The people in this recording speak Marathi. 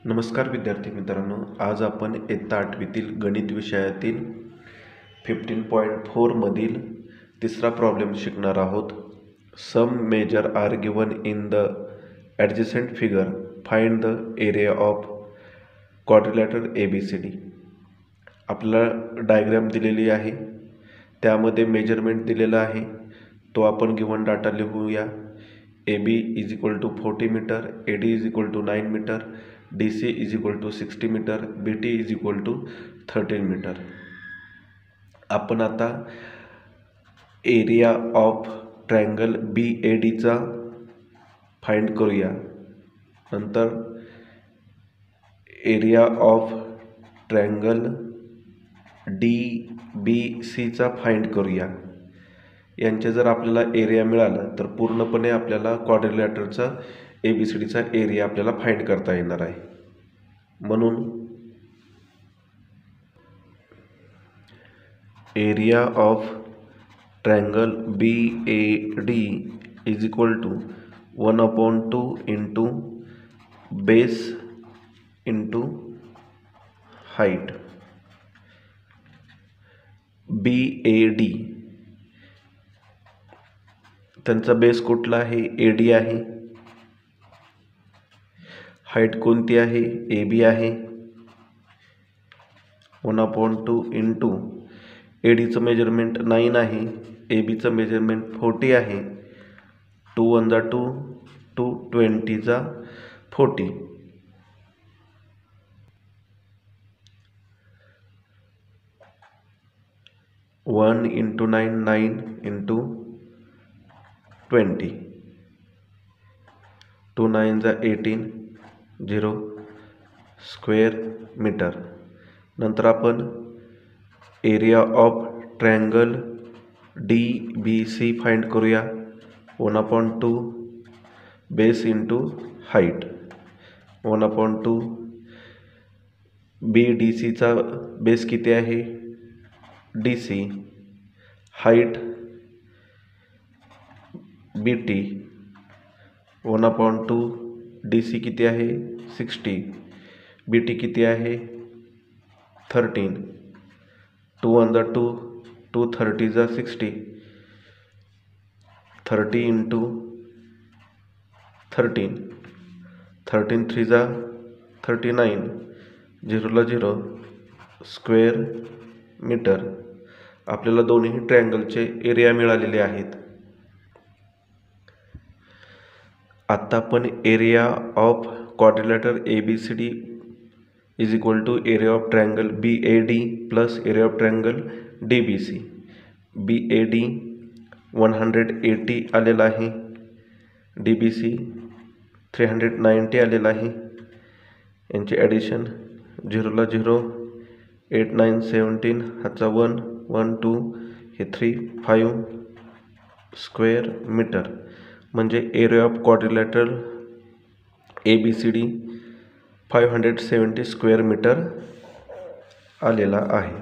नमस्कार विद्यार्थी मित्रांनो, आज आपण इयत्ता 8वीतील गणित विषयातील 15.4 मधील तिसरा प्रॉब्लेम शिकणार आहोत. Some measure are given in the adjacent figure, find the area of quadrilateral ABCD. आपल्याला डायग्राम दिलेली आहे, त्यामध्ये मेजरमेंट दिलेला आहे, तो आपण गिवन डाटा लिहूया. AB = 40 metre, AD = 9 metre, DC = 60 metre, BT = 13 metre. आपण आता एरिया ऑफ ट्रायंगल BAD चा फाइंड करूया. नंतर एरिया ऑफ ट्रायंगल DBC चा फाइंड करूया. यांचे जर आपल्याला एरिया मिळाला तर पूर्णपणे आपल्याला क्वाड्रिलॅटरचा ABCDचा एरिया आपल्याला फाइंड करता येणार आहे. म्हणून area of triangle BAD = 1/2 into base into height. BAD त्यांचा बेस कुठला आहे? AD आहे. हाईट कोणती आहे? AB आहे. 1/2 इंटू ADचं मेजरमेंट 9 आहे, ABचं मेजरमेंट 40 आहे. 2 × 2 2 20 40. One into 9 9 into 20. 2 9 18 0 square metre. नंतर आपण area of triangle DBC find करूया. 1/2 बेस इंटू हाईट. 1/2 BDCचा बेस किती आहे? DC. Height BT. 1/2 DC किती आहे? 60. BT किती आहे? 13. 2 × 2 2 30 60. 30 इंटू 13. 13 3 39 0 0 square metre. आपल्याला दोन्ही ट्रायंगलचे एरिया मिळालेले आहेत. आता आपण area of quadrilateral ABCD = area of triangle BAD plus area of triangle DBC. BAD 180 आलेला आहे, DBC 390 आलेला आहे. यांचे ॲडिशन 0 0 8 9 17 ह्याचा 1 1 2 हे 3 5 स्क्वेअर मीटर. म्हणजे area of quadrilateral ABCD 570 square metre आलेला आहे.